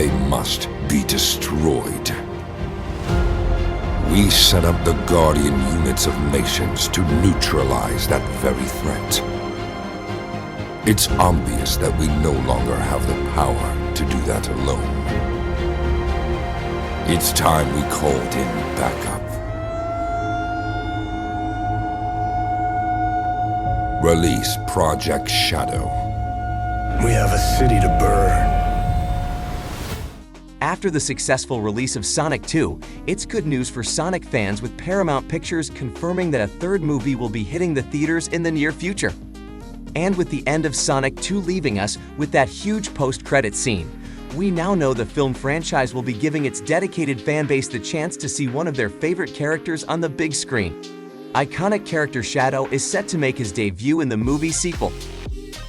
They must be destroyed. We set up the guardian units of nations to neutralize that very threat. It's obvious that we no longer have the power to do that alone. It's time we called in backup. Release Project Shadow. We have a city to burn. After the successful release of Sonic 2, it's good news for Sonic fans with Paramount Pictures confirming that a third movie will be hitting the theaters in the near future. And with the end of Sonic 2 leaving us with that huge post-credit scene, we now know the film franchise will be giving its dedicated fanbase the chance to see one of their favorite characters on the big screen. Iconic character Shadow is set to make his debut in the movie sequel.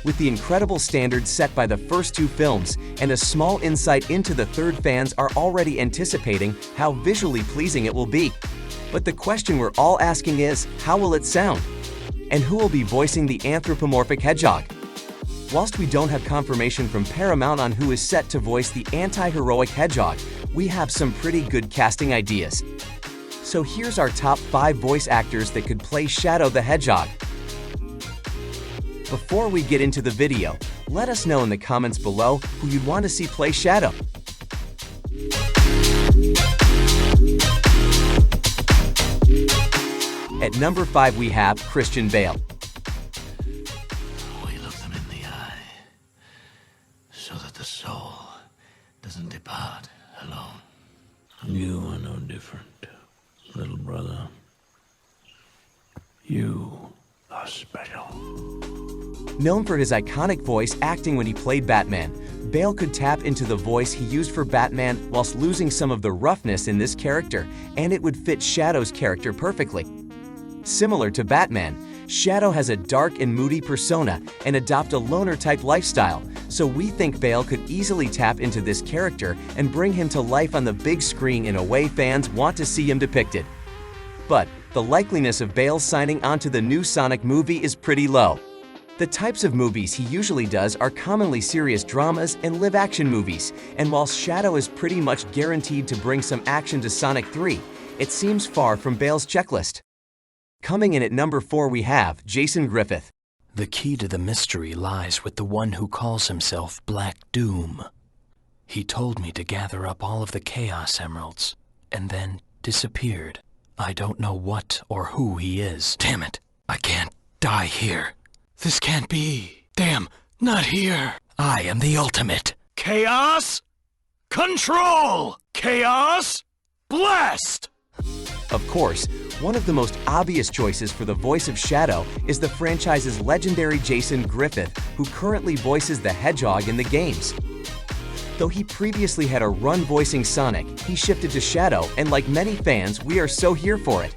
With the incredible standards set by the first two films and a small insight into the third, fans are already anticipating how visually pleasing it will be. But the question we're all asking is, how will it sound? And who will be voicing the anthropomorphic hedgehog? Whilst we don't have confirmation from Paramount on who is set to voice the anti-heroic hedgehog, we have some pretty good casting ideas. So here's our top 5 voice actors that could play Shadow the Hedgehog. Before we get into the video, let us know in the comments below who you'd want to see play Shadow. At number 5 we have Christian Bale. We look them in the eye, so that the soul doesn't depart alone. You are no different, little brother. You are special. Known for his iconic voice acting when he played Batman, Bale could tap into the voice he used for Batman whilst losing some of the roughness in this character, and it would fit Shadow's character perfectly. Similar to Batman, Shadow has a dark and moody persona and adopt a loner-type lifestyle, so we think Bale could easily tap into this character and bring him to life on the big screen in a way fans want to see him depicted. But the likeliness of Bale signing onto the new Sonic movie is pretty low. The types of movies he usually does are commonly serious dramas and live-action movies, and while Shadow is pretty much guaranteed to bring some action to Sonic 3, it seems far from Bale's checklist. Coming in at number 4 we have Jason Griffith. The key to the mystery lies with the one who calls himself Black Doom. He told me to gather up all of the Chaos Emeralds, and then disappeared. I don't know what or who he is. Damn it, I can't die here. This can't be. Damn, not here. I am the ultimate. Chaos Control! Chaos Blast! Of course, one of the most obvious choices for the voice of Shadow is the franchise's legendary Jason Griffith, who currently voices the Hedgehog in the games. Though he previously had a run voicing Sonic, he shifted to Shadow, and like many fans, we are so here for it.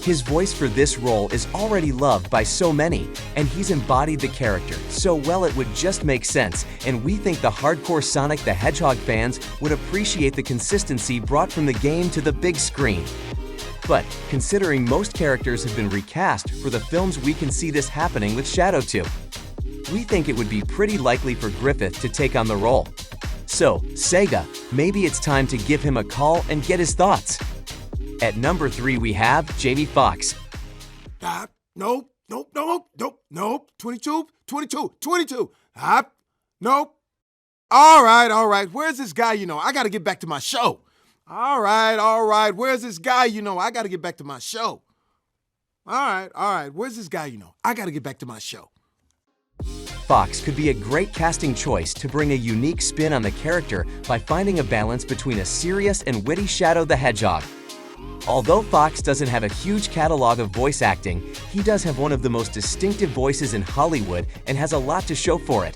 His voice for this role is already loved by so many, and he's embodied the character so well it would just make sense, and we think the hardcore Sonic the Hedgehog fans would appreciate the consistency brought from the game to the big screen. But considering most characters have been recast for the films, we can see this happening with Shadow too. We think it would be pretty likely for Griffith to take on the role. So, Sega, maybe it's time to give him a call and get his thoughts. At number 3 we have Jamie Foxx. Nope. 22. Nope. All right. Where's this guy? I got to get back to my show. All right. Where's this guy? I got to get back to my show. All right. Where's this guy? I got to get back to my show. Foxx could be a great casting choice to bring a unique spin on the character by finding a balance between a serious and witty Shadow the Hedgehog. Although Foxx doesn't have a huge catalog of voice acting, he does have one of the most distinctive voices in Hollywood and has a lot to show for it.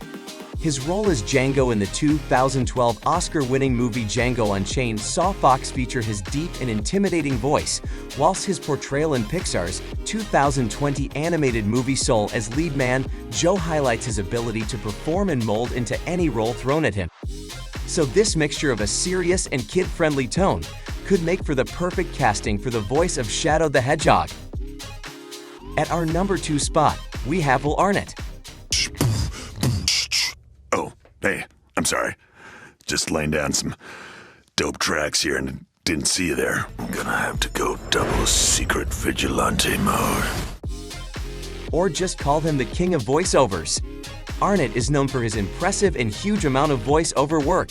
His role as Django in the 2012 Oscar-winning movie Django Unchained saw Foxx feature his deep and intimidating voice, whilst his portrayal in Pixar's 2020 animated movie Soul as lead man, Joe highlights his ability to perform and mold into any role thrown at him. So this mixture of a serious and kid-friendly tone could make for the perfect casting for the voice of Shadow the Hedgehog. At our number 2 spot, we have Arnett. Oh, hey, I'm sorry. just laying down some dope tracks here and didn't see you there. Gonna have to go double secret vigilante mode. Or just call him the king of voiceovers. Arnett is known for his impressive and huge amount of voiceover work.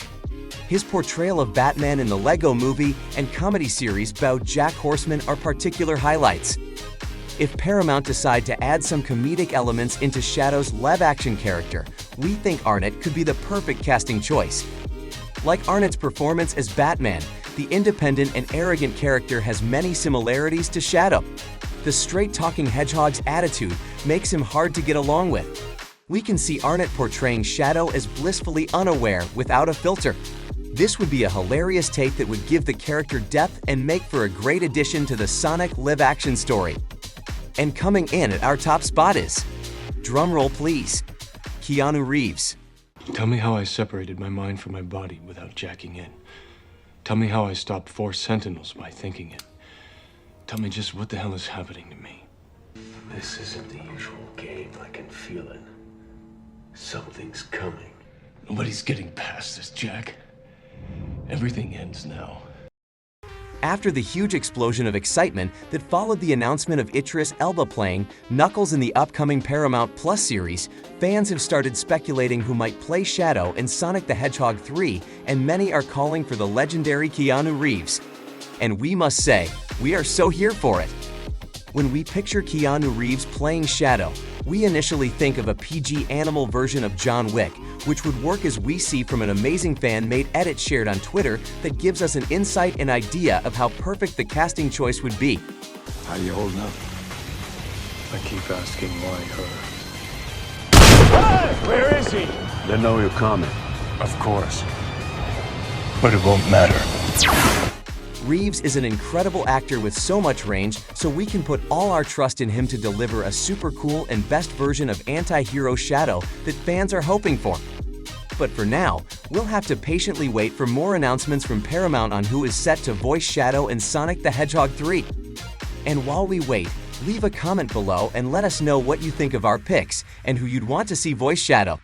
His portrayal of Batman in the Lego Movie and comedy series BoJack Horseman are particular highlights. If Paramount decide to add some comedic elements into Shadow's live-action character, we think Arnett could be the perfect casting choice. Like Arnett's performance as Batman, the independent and arrogant character has many similarities to Shadow. The straight-talking hedgehog's attitude makes him hard to get along with. We can see Arnett portraying Shadow as blissfully unaware without a filter. This would be a hilarious take that would give the character depth and make for a great addition to the Sonic live-action story. And coming in at our top spot is, drumroll please, Keanu Reeves. Tell me how I separated my mind from my body without jacking in. Tell me how I stopped 4 sentinels by thinking it. Tell me just what the hell is happening to me. This isn't the usual game. I can feel it. Something's coming. Nobody's getting past this, Jack. Everything ends now. After the huge explosion of excitement that followed the announcement of Idris Elba playing Knuckles in the upcoming Paramount Plus series, fans have started speculating who might play Shadow in Sonic the Hedgehog 3, and many are calling for the legendary Keanu Reeves. And we must say, we are so here for it. When we picture Keanu Reeves playing Shadow, we initially think of a PG animal version of John Wick, which would work as we see from an amazing fan-made edit shared on Twitter that gives us an insight and idea of how perfect the casting choice would be. How you holding up? I keep asking why her. Hey! Where is he? They know you're coming. Of course. But it won't matter. Reeves is an incredible actor with so much range, so we can put all our trust in him to deliver a super cool and best version of anti-hero Shadow that fans are hoping for. But for now, we'll have to patiently wait for more announcements from Paramount on who is set to voice Shadow in Sonic the Hedgehog 3. And while we wait, leave a comment below and let us know what you think of our picks and who you'd want to see voice Shadow.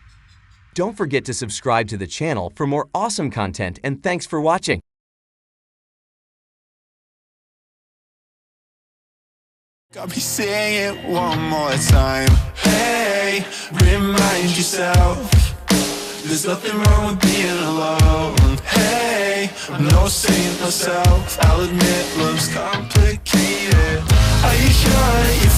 Don't forget to subscribe to the channel for more awesome content, and thanks for watching. I'll be saying it one more time. Hey, remind yourself, there's nothing wrong with being alone. Hey, I'm no saint myself, I'll admit love's complicated. Are you sure that you're